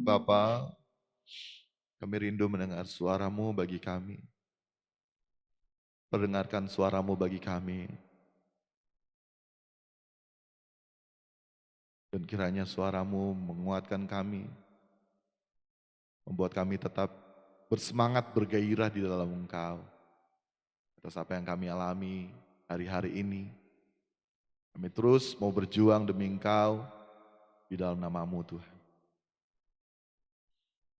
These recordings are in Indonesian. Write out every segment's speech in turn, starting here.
Bapa, kami rindu mendengar suara-Mu bagi kami. Perdengarkan suara-Mu bagi kami. Dan kiranya suara-Mu menguatkan kami. Membuat kami tetap bersemangat, bergairah di dalam Engkau. Atas apa yang kami alami hari-hari ini. Kami terus mau berjuang demi Engkau di dalam nama-Mu Tuhan.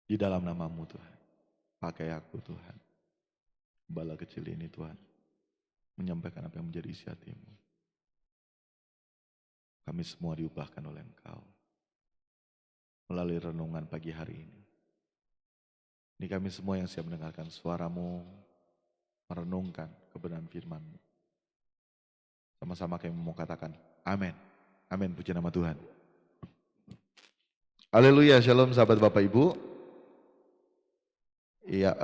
Di dalam nama-Mu Tuhan. Pakai aku Tuhan. Gembala kecil ini Tuhan. Menyampaikan apa yang menjadi isi hati-Mu. Kami semua diubahkan oleh Engkau. Melalui renungan pagi hari ini. Ini kami semua yang siap mendengarkan suara-Mu, merenungkan kebenaran firman-Mu. Sama-sama kami mau katakan, amin. Amin, puji nama Tuhan. Haleluya, shalom sahabat Bapak Ibu. Iya,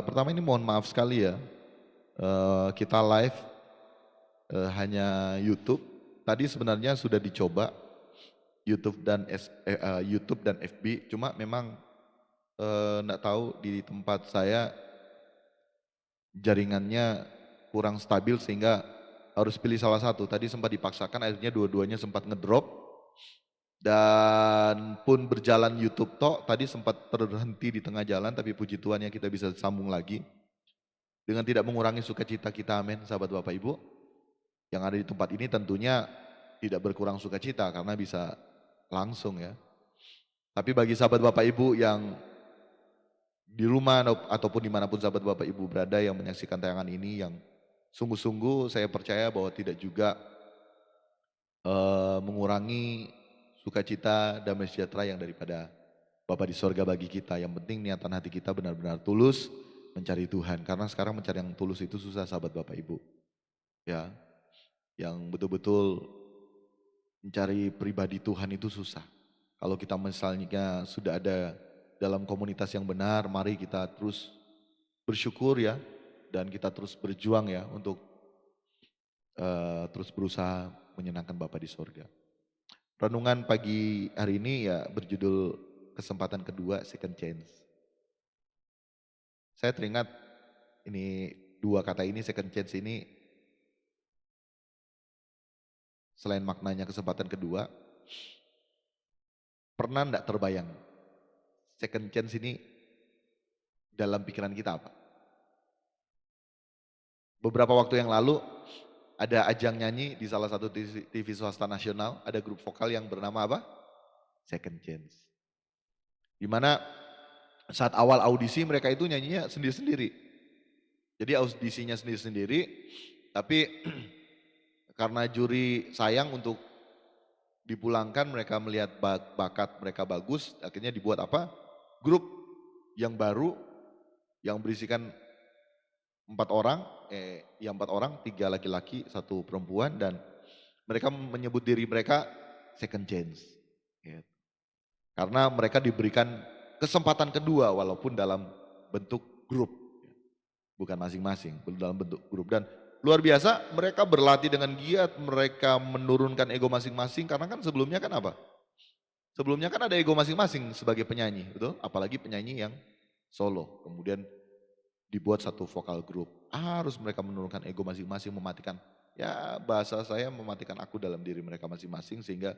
pertama ini mohon maaf sekali ya, kita live hanya YouTube. Tadi sebenarnya sudah dicoba YouTube dan FB, cuma memang enggak tahu di tempat saya jaringannya kurang stabil sehingga harus pilih salah satu. Tadi sempat dipaksakan, akhirnya dua-duanya sempat ngedrop. Dan pun berjalan YouTube tok, tadi sempat terhenti di tengah jalan, tapi puji Tuhan ya kita bisa sambung lagi. Dengan tidak mengurangi sukacita kita, amin, sahabat Bapak Ibu. Yang ada di tempat ini tentunya tidak berkurang sukacita karena bisa langsung ya. Tapi bagi sahabat Bapak Ibu yang di rumah ataupun dimanapun sahabat Bapak Ibu berada yang menyaksikan tayangan ini, yang sungguh-sungguh saya percaya bahwa tidak juga mengurangi sukacita damai sejahtera yang daripada Bapa di sorga bagi kita. Yang penting niatan hati kita benar-benar tulus mencari Tuhan. Karena sekarang mencari yang tulus itu susah sahabat Bapak Ibu. Ya, yang betul-betul mencari pribadi Tuhan itu susah. Kalau kita misalnya sudah ada dalam komunitas yang benar, mari kita terus bersyukur ya. Dan kita terus berjuang ya untuk terus berusaha menyenangkan Bapa di sorga. Renungan pagi hari ini ya berjudul kesempatan kedua, second chance. Saya teringat ini dua kata ini, second chance ini, selain maknanya kesempatan kedua, pernah enggak terbayang second chance ini dalam pikiran kita apa? Beberapa waktu yang lalu ada ajang nyanyi di salah satu TV swasta nasional, ada grup vokal yang bernama apa? Second Chance. Di mana saat awal audisi mereka itu nyanyinya sendiri-sendiri. Jadi audisinya sendiri-sendiri, tapi karena juri sayang untuk dipulangkan, mereka melihat bakat mereka bagus, akhirnya dibuat apa? Grup yang baru yang berisikan 4 orang, empat orang, 3 laki-laki, 1 perempuan, dan mereka menyebut diri mereka second chance. Gitu. Karena mereka diberikan kesempatan kedua walaupun dalam bentuk grup, bukan masing-masing, dalam bentuk grup. Dan luar biasa mereka berlatih dengan giat, mereka menurunkan ego masing-masing karena kan sebelumnya kan apa? Sebelumnya kan ada ego masing-masing sebagai penyanyi, betul? Apalagi penyanyi yang solo, kemudian dibuat satu vokal grup. Harus mereka menurunkan ego masing-masing, mematikan, ya bahasa saya mematikan aku dalam diri mereka masing-masing sehingga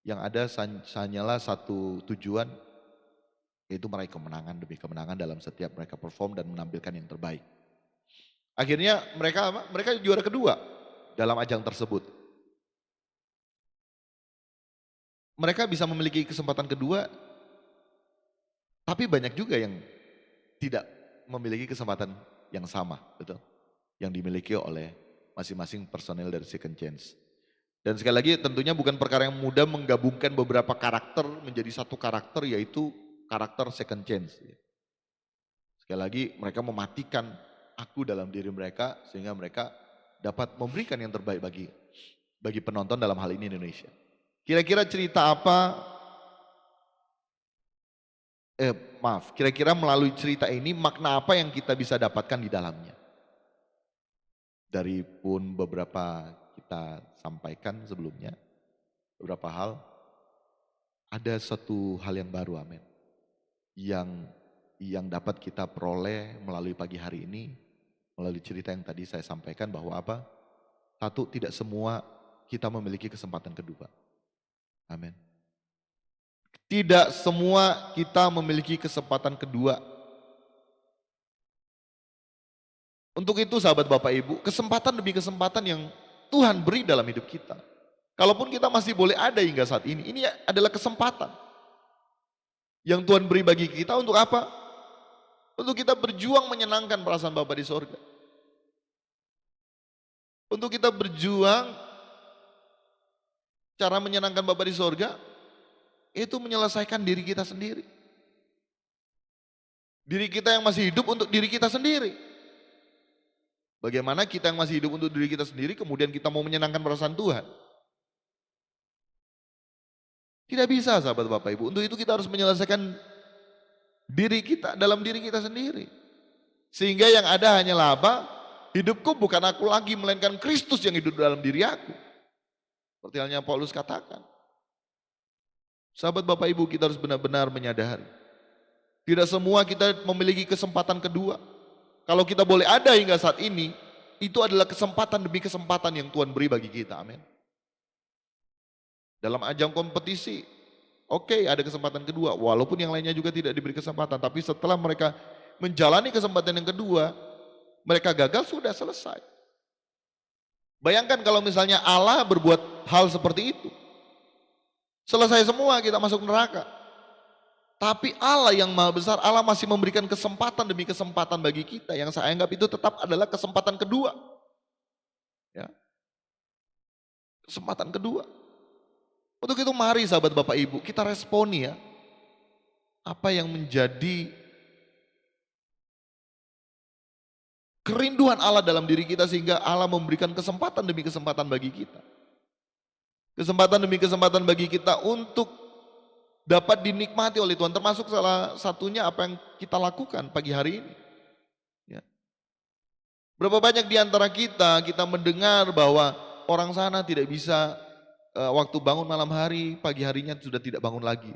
yang ada hanyalah satu tujuan, yaitu meraih kemenangan demi kemenangan dalam setiap mereka perform dan menampilkan yang terbaik. Akhirnya mereka apa? Mereka juara kedua dalam ajang tersebut. Mereka bisa memiliki kesempatan kedua, tapi banyak juga yang tidak memiliki kesempatan yang sama, betul? Yang dimiliki oleh masing-masing personel dari Second Chance. Dan sekali lagi tentunya bukan perkara yang mudah menggabungkan beberapa karakter menjadi satu karakter, yaitu karakter Second Chance. Sekali lagi mereka mematikan aku dalam diri mereka sehingga mereka dapat memberikan yang terbaik bagi penonton, dalam hal ini Indonesia. Kira-kira cerita apa, kira-kira melalui cerita ini makna apa yang kita bisa dapatkan di dalamnya? Dari pun beberapa kita sampaikan sebelumnya, beberapa hal. ada satu hal yang baru, amin. Yang dapat kita peroleh melalui pagi hari ini, melalui cerita yang tadi saya sampaikan bahwa apa? Satu, tidak semua kita memiliki kesempatan kedua. Amin. Tidak semua kita memiliki kesempatan kedua. Untuk itu sahabat Bapak Ibu, kesempatan demi kesempatan yang Tuhan beri dalam hidup kita. Kalaupun kita masih boleh ada hingga saat ini adalah kesempatan yang Tuhan beri bagi kita untuk apa? Untuk kita berjuang menyenangkan perasaan Bapa di sorga. Untuk kita berjuang cara menyenangkan Bapa di sorga, itu menyelesaikan diri kita sendiri. Diri kita yang masih hidup untuk diri kita sendiri. Bagaimana kita yang masih hidup untuk diri kita sendiri, kemudian kita mau menyenangkan perasaan Tuhan? Tidak bisa sahabat Bapak Ibu. Untuk itu kita harus menyelesaikan diri kita, dalam diri kita sendiri. Sehingga yang ada hanyalah apa? Hidupku bukan aku lagi, melainkan Kristus yang hidup dalam diri aku. Seperti halnya Paulus katakan. Sahabat Bapak Ibu, kita harus benar-benar menyadari. Tidak semua kita memiliki kesempatan kedua. Kalau kita boleh ada hingga saat ini, itu adalah kesempatan demi kesempatan yang Tuhan beri bagi kita, amin. Dalam ajang kompetisi, oke, ada kesempatan kedua, walaupun yang lainnya juga tidak diberi kesempatan. Tapi setelah mereka menjalani kesempatan yang kedua, mereka gagal, sudah selesai. Bayangkan kalau misalnya Allah berbuat hal seperti itu. Selesai semua, kita masuk neraka. Tapi Allah yang maha besar, Allah masih memberikan kesempatan demi kesempatan bagi kita. Yang saya anggap itu tetap adalah kesempatan kedua. Ya. Kesempatan kedua. Untuk itu mari sahabat Bapak Ibu, kita responi ya. Apa yang menjadi kerinduan Allah dalam diri kita sehingga Allah memberikan kesempatan demi kesempatan bagi kita. Kesempatan demi kesempatan bagi kita untuk dapat dinikmati oleh Tuhan, termasuk salah satunya apa yang kita lakukan pagi hari ini. Ya. Berapa banyak di antara kita mendengar bahwa orang sana tidak bisa waktu bangun malam hari, pagi harinya sudah tidak bangun lagi.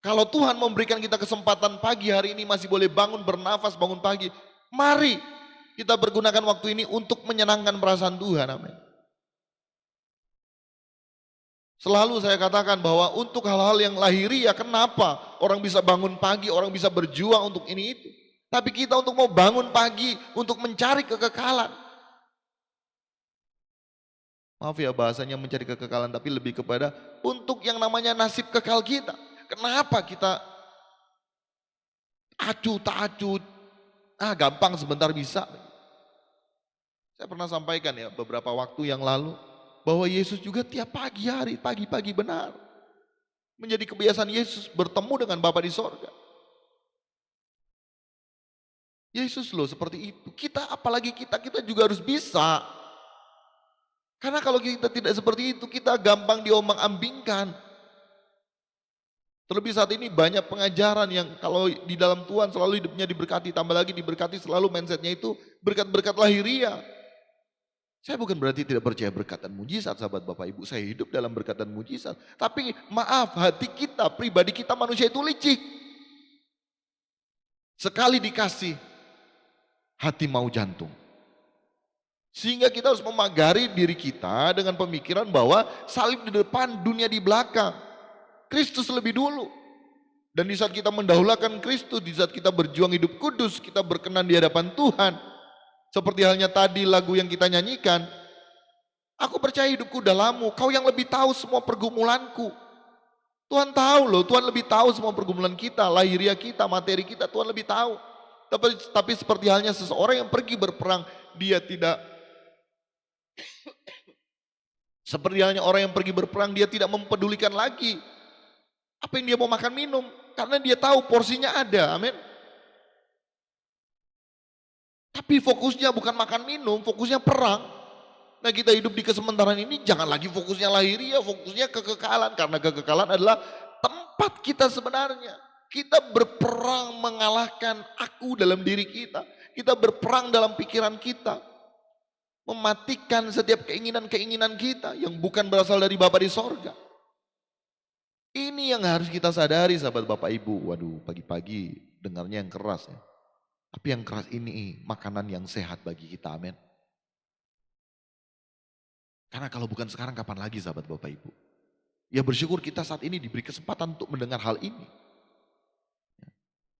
Kalau Tuhan memberikan kita kesempatan pagi hari ini masih boleh bangun, bernafas, bangun pagi, mari kita pergunakan waktu ini untuk menyenangkan perasaan Tuhan, amin. Selalu saya katakan bahwa untuk hal-hal yang lahiriah, kenapa orang bisa bangun pagi, orang bisa berjuang untuk ini itu. Tapi kita untuk mau bangun pagi, untuk mencari kekekalan. Maaf ya bahasanya mencari kekekalan, tapi lebih kepada untuk yang namanya nasib kekal kita. Kenapa kita acuh tak acuh, gampang sebentar bisa. Saya pernah sampaikan ya beberapa waktu yang lalu, bahwa Yesus juga tiap pagi hari, pagi-pagi benar. Menjadi kebiasaan Yesus bertemu dengan Bapa di sorga. Yesus loh seperti itu. Kita apalagi kita juga harus bisa. Karena kalau kita tidak seperti itu, kita gampang diombang-ambingkan. Terlebih saat ini banyak pengajaran yang kalau di dalam Tuhan selalu hidupnya diberkati, tambah lagi diberkati, selalu mindsetnya itu berkat-berkat lahiriah. Saya bukan berarti tidak percaya berkat dan mujizat sahabat Bapak Ibu, saya hidup dalam berkat dan mujizat. Tapi maaf, hati kita, pribadi kita manusia itu licik. Sekali dikasih, hati mau jantung. Sehingga kita harus memagari diri kita dengan pemikiran bahwa salib di depan, dunia di belakang. Kristus lebih dulu. Dan di saat kita mendahulukan Kristus, di saat kita berjuang hidup kudus, kita berkenan di hadapan Tuhan. Seperti halnya tadi lagu yang kita nyanyikan, aku percaya hidupku dalam-Mu, Kau yang lebih tahu semua pergumulanku. Tuhan tahu loh, Tuhan lebih tahu semua pergumulan kita, lahiriah kita, materi kita, Tuhan lebih tahu. Tapi seperti halnya seseorang yang pergi berperang, dia tidak, seperti halnya orang yang pergi berperang, dia tidak mempedulikan lagi apa yang dia mau makan minum, karena dia tahu porsinya ada, amin. Tapi fokusnya bukan makan minum, fokusnya perang. Nah kita hidup di kesementaraan ini jangan lagi fokusnya lahiriah, fokusnya kekekalan. Karena kekekalan adalah tempat kita sebenarnya. Kita berperang mengalahkan aku dalam diri kita. Kita berperang dalam pikiran kita. Mematikan setiap keinginan-keinginan kita yang bukan berasal dari Bapa di sorga. Ini yang harus kita sadari sahabat Bapak Ibu. Waduh, pagi-pagi dengarnya yang keras ya. Tapi yang keras ini makanan yang sehat bagi kita, amin. Karena kalau bukan sekarang kapan lagi sahabat Bapak Ibu. Ya bersyukur kita saat ini diberi kesempatan untuk mendengar hal ini.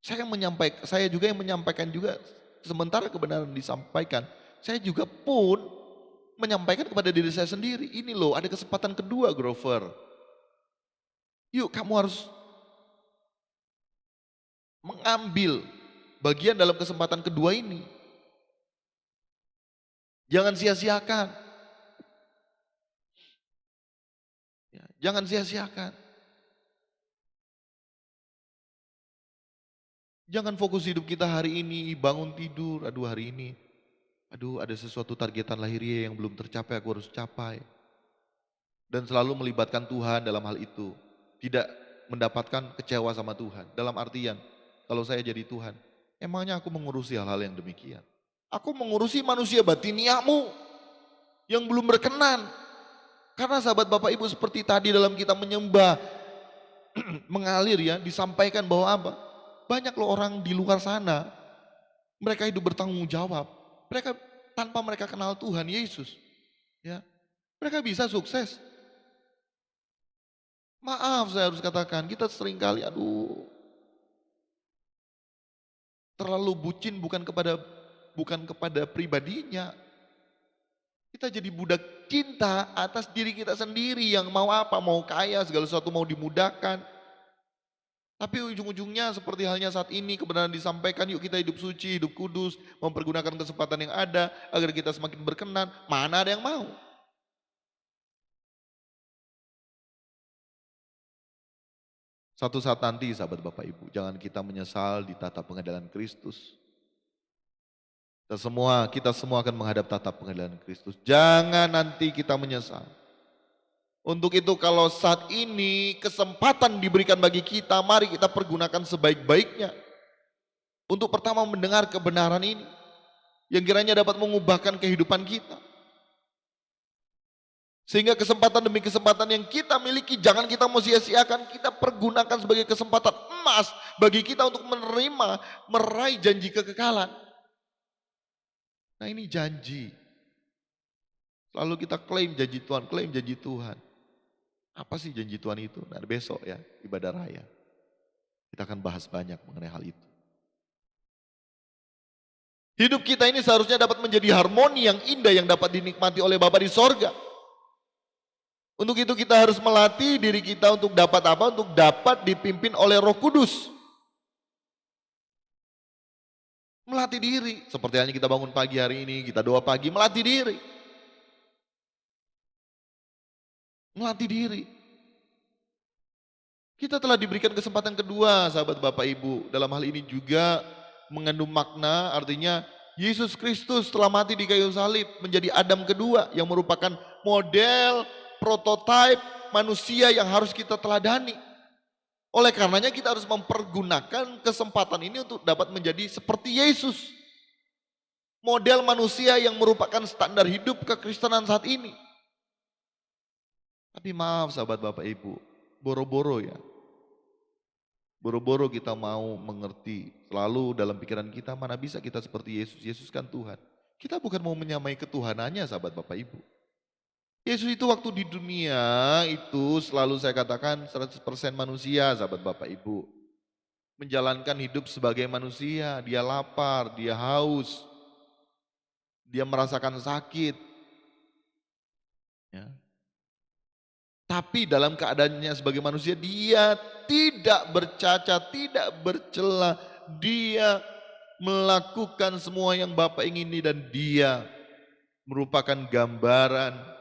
Saya juga yang menyampaikan juga, sementara kebenaran disampaikan, saya juga pun menyampaikan kepada diri saya sendiri, ini loh ada kesempatan kedua Grover. Yuk kamu harus mengambil bagian dalam kesempatan kedua ini. Jangan sia-siakan. Ya, jangan sia-siakan. Jangan fokus hidup kita hari ini, bangun tidur, aduh hari ini, aduh ada sesuatu targetan lahiriah yang belum tercapai, aku harus capai. Dan selalu melibatkan Tuhan dalam hal itu. Tidak mendapatkan kecewa sama Tuhan. Dalam artian, kalau saya jadi Tuhan, emangnya aku mengurusi hal-hal yang demikian. Aku mengurusi manusia batiniamu yang belum berkenan. Karena sahabat Bapak Ibu seperti tadi dalam kita menyembah, mengalir ya, disampaikan bahwa apa? Banyak loh orang di luar sana, mereka hidup bertanggung jawab. Mereka tanpa mereka kenal Tuhan Yesus, ya, mereka bisa sukses. Maaf saya harus katakan, kita seringkali terlalu bucin bukan kepada pribadinya. Kita jadi budak cinta atas diri kita sendiri yang mau apa, mau kaya, segala sesuatu mau dimudahkan. Tapi ujung-ujungnya seperti halnya saat ini kebenaran disampaikan, yuk kita hidup suci, hidup kudus, mempergunakan kesempatan yang ada agar kita semakin berkenan. Mana ada yang mau? Satu saat nanti sahabat Bapak Ibu, jangan kita menyesal di tatap pengadilan Kristus. Kita semua akan menghadap tatap pengadilan Kristus. Jangan nanti kita menyesal. Untuk itu kalau saat ini kesempatan diberikan bagi kita, mari kita pergunakan sebaik-baiknya. Untuk pertama mendengar kebenaran ini, yang kiranya dapat mengubahkan kehidupan kita. Sehingga kesempatan demi kesempatan yang kita miliki jangan kita mau sia-siakan, kita pergunakan sebagai kesempatan emas bagi kita untuk meraih janji kekekalan. Nah ini janji. Lalu kita klaim janji Tuhan. Apa sih janji Tuhan itu? Nah besok ya, ibadah raya. Kita akan bahas banyak mengenai hal itu. Hidup kita ini seharusnya dapat menjadi harmoni yang indah yang dapat dinikmati oleh Bapa di sorga. Untuk itu kita harus melatih diri kita untuk dapat apa? Untuk dapat dipimpin oleh Roh Kudus. Melatih diri. Seperti halnya kita bangun pagi hari ini, kita doa pagi, melatih diri. Melatih diri. Kita telah diberikan kesempatan kedua sahabat Bapak Ibu. Dalam hal ini juga mengandung makna, artinya Yesus Kristus telah mati di kayu salib menjadi Adam kedua yang merupakan model prototipe manusia yang harus kita teladani. Oleh karenanya kita harus mempergunakan kesempatan ini untuk dapat menjadi seperti Yesus. Model manusia yang merupakan standar hidup kekristenan saat ini. Tapi maaf sahabat Bapak Ibu, boro-boro ya. Boro-boro kita mau mengerti, selalu dalam pikiran kita mana bisa kita seperti Yesus. Yesus kan Tuhan. Kita bukan mau menyamai ketuhanannya sahabat Bapak Ibu. Yesus itu waktu di dunia itu selalu saya katakan 100% manusia sahabat Bapak Ibu. Menjalankan hidup sebagai manusia, dia lapar, dia haus, dia merasakan sakit. Ya. Tapi dalam keadaannya sebagai manusia dia tidak bercacat, tidak bercela, dia melakukan semua yang Bapa ingini dan dia merupakan gambaran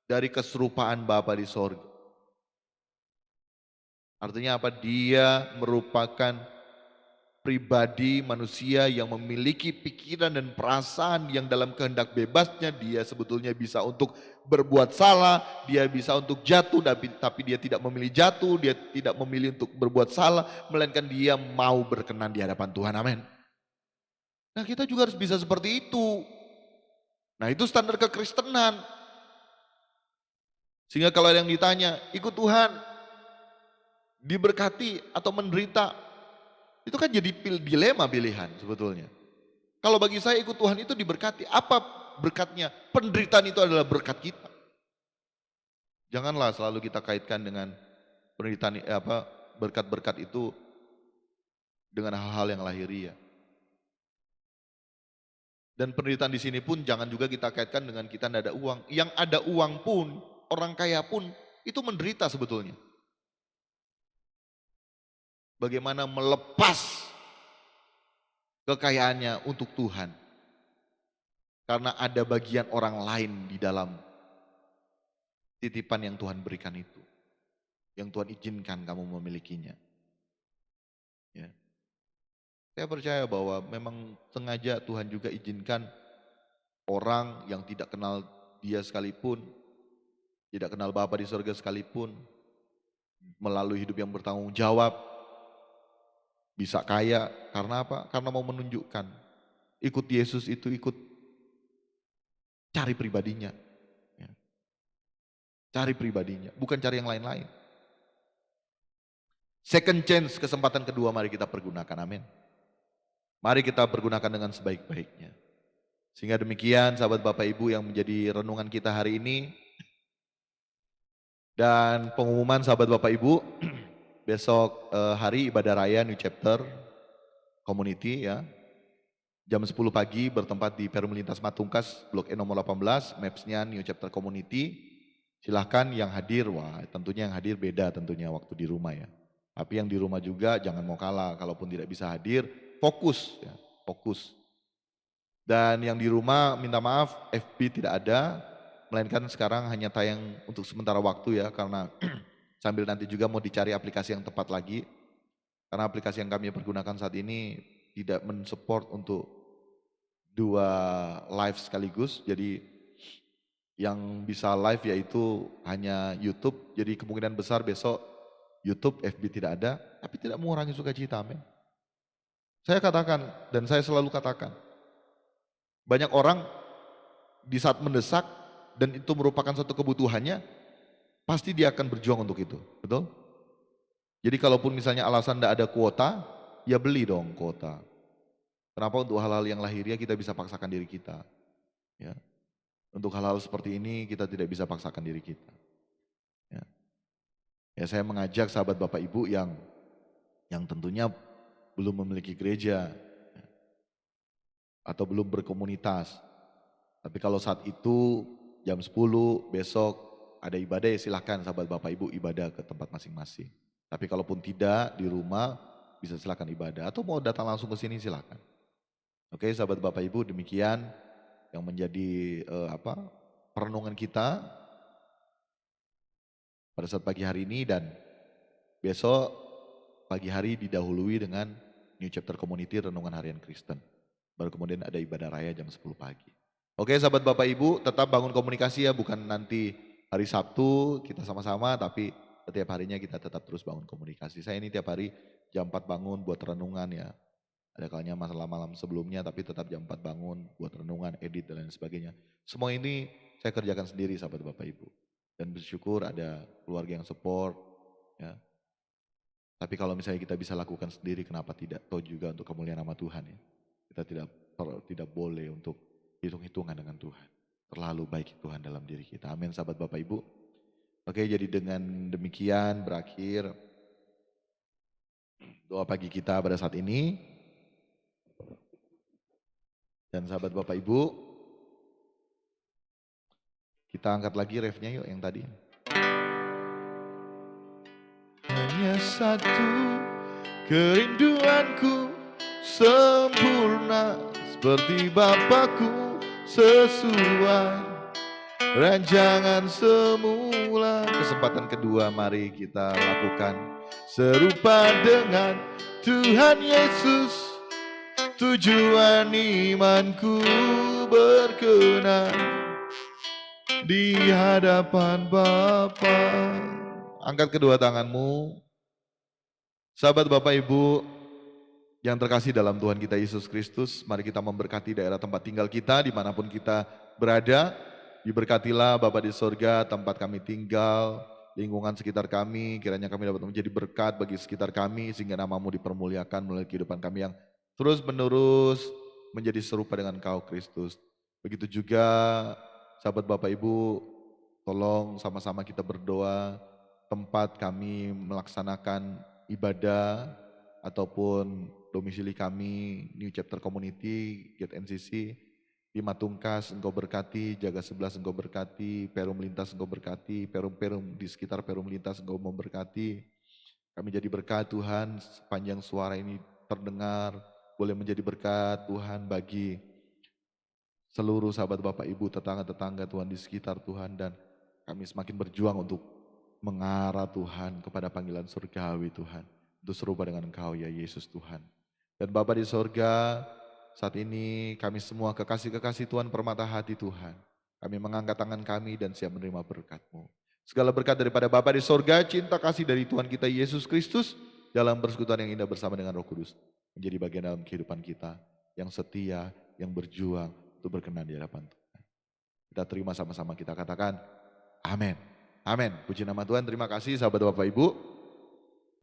dari keserupaan Bapa di sorga. Artinya apa? Dia merupakan pribadi manusia yang memiliki pikiran dan perasaan yang dalam kehendak bebasnya dia sebetulnya bisa untuk berbuat salah, dia bisa untuk jatuh tapi dia tidak memilih jatuh, dia tidak memilih untuk berbuat salah, melainkan dia mau berkenan di hadapan Tuhan, amin. Nah kita juga harus bisa seperti itu. Nah itu standar kekristenan. Sehingga kalau ada yang ditanya, ikut Tuhan, diberkati atau menderita, itu kan jadi dilema pilihan sebetulnya. Kalau bagi saya ikut Tuhan itu diberkati. Apa berkatnya? Penderitaan itu adalah berkat kita. Janganlah selalu kita kaitkan dengan penderitaan berkat-berkat itu dengan hal-hal yang lahiriah. Dan penderitaan di sini pun jangan juga kita kaitkan dengan kita tidak ada uang. Yang ada uang pun, orang kaya pun itu menderita sebetulnya. Bagaimana melepas kekayaannya untuk Tuhan. Karena ada bagian orang lain di dalam titipan yang Tuhan berikan itu. Yang Tuhan izinkan kamu memilikinya. Ya. Saya percaya bahwa memang sengaja Tuhan juga izinkan orang yang tidak kenal Dia sekalipun, tidak kenal Bapa di surga sekalipun, melalui hidup yang bertanggung jawab, bisa kaya. Karena apa? Karena mau menunjukkan ikut Yesus itu ikut cari pribadinya. Ya. Cari pribadinya, bukan cari yang lain-lain. Second chance, kesempatan kedua, mari kita pergunakan, amin. Mari kita pergunakan dengan sebaik-baiknya. Sehingga demikian sahabat Bapak Ibu yang menjadi renungan kita hari ini. Dan pengumuman sahabat Bapak Ibu, besok hari ibadah raya New Chapter Community ya. Jam 10 pagi bertempat di Perum Lintas Matungkas, Blok E nomor 18, Maps-nya New Chapter Community. Silahkan yang hadir, wah tentunya yang hadir beda tentunya waktu di rumah ya. Tapi yang di rumah juga jangan mau kalah, kalaupun tidak bisa hadir, fokus ya, fokus. Dan yang di rumah minta maaf, FB tidak ada, melainkan sekarang hanya tayang untuk sementara waktu ya, karena sambil nanti juga mau dicari aplikasi yang tepat lagi. Karena aplikasi yang kami pergunakan saat ini tidak mensupport untuk 2 live sekaligus, jadi yang bisa live yaitu hanya YouTube, jadi kemungkinan besar besok YouTube, FB tidak ada, tapi tidak mengurangi sukacita, amin. Saya katakan dan saya selalu katakan, banyak orang di saat mendesak dan itu merupakan suatu kebutuhannya, pasti dia akan berjuang untuk itu, betul? Jadi kalaupun misalnya alasan tidak ada kuota, ya beli dong kuota. Kenapa untuk hal-hal yang lahiriah kita bisa paksakan diri kita? Ya. Untuk hal-hal seperti ini kita tidak bisa paksakan diri kita. Ya, ya saya mengajak sahabat Bapak Ibu yang tentunya belum memiliki gereja ya, atau belum berkomunitas. Tapi kalau saat itu jam 10 besok ada ibadah ya silahkan sahabat Bapak Ibu ibadah ke tempat masing-masing. Tapi kalaupun tidak di rumah bisa silahkan ibadah atau mau datang langsung ke sini silahkan. Oke sahabat Bapak Ibu demikian yang menjadi perenungan kita pada saat pagi hari ini dan besok pagi hari didahului dengan New Chapter Community Renungan Harian Kristen. Baru kemudian ada ibadah raya jam 10 pagi. Oke sahabat Bapak Ibu tetap bangun komunikasi ya, bukan nanti hari Sabtu kita sama-sama tapi setiap harinya kita tetap terus bangun komunikasi. Saya ini tiap hari jam 4 bangun buat renungan ya. Ada kalanya masalah malam sebelumnya tapi tetap jam 4 bangun buat renungan, edit dan lain sebagainya. Semua ini saya kerjakan sendiri sahabat Bapak Ibu. Dan bersyukur ada keluarga yang support. Ya. Tapi kalau misalnya kita bisa lakukan sendiri kenapa tidak? Toh juga untuk kemuliaan nama Tuhan ya. Kita tidak boleh untuk hitung-hitungan dengan Tuhan. Terlalu baik Tuhan dalam diri kita. Amin sahabat Bapak Ibu. Oke jadi dengan demikian berakhir doa pagi kita pada saat ini. Dan sahabat Bapak Ibu, kita angkat lagi refnya yuk yang tadi. Hanya satu kerinduanku sempurna seperti Bapakku sesuai rancangan semula. Kesempatan kedua mari kita lakukan serupa dengan Tuhan Yesus. Tujuan imanku berkenan di hadapan Bapa. Angkat kedua tanganmu. Sahabat Bapak Ibu yang terkasih dalam Tuhan kita Yesus Kristus, mari kita memberkati daerah tempat tinggal kita dimanapun kita berada. Diberkatilah Bapa di sorga tempat kami tinggal, lingkungan sekitar kami, kiranya kami dapat menjadi berkat bagi sekitar kami, sehingga namamu dipermuliakan melalui kehidupan kami yang terus menerus menjadi serupa dengan Kau Kristus. Begitu juga sahabat Bapak Ibu, tolong sama-sama kita berdoa tempat kami melaksanakan ibadah ataupun domisili kami, New Chapter Community, Gate NCC, di Matungkas Engkau berkati, Jaga 11 Engkau berkati, Perum Lintas Engkau berkati, Perum-perum di sekitar Perum Lintas Engkau memberkati. Kami jadi berkat Tuhan, sepanjang suara ini terdengar, boleh menjadi berkat Tuhan bagi seluruh sahabat Bapak Ibu, tetangga-tetangga Tuhan di sekitar Tuhan, dan kami semakin berjuang untuk mengarah Tuhan kepada panggilan surgawi Tuhan. Untuk serupa dengan Engkau ya Yesus Tuhan. Dan Bapa di sorga, saat ini kami semua kekasih-kekasih Tuhan permata hati Tuhan. Kami mengangkat tangan kami dan siap menerima berkat-Mu. Segala berkat daripada Bapa di sorga, cinta kasih dari Tuhan kita Yesus Kristus, dalam persekutuan yang indah bersama dengan Roh Kudus, menjadi bagian dalam kehidupan kita, yang setia, yang berjuang, untuk berkenan di hadapan Tuhan. Kita terima sama-sama, kita katakan, amin. Amin. Puji nama Tuhan, terima kasih sahabat Bapak Ibu.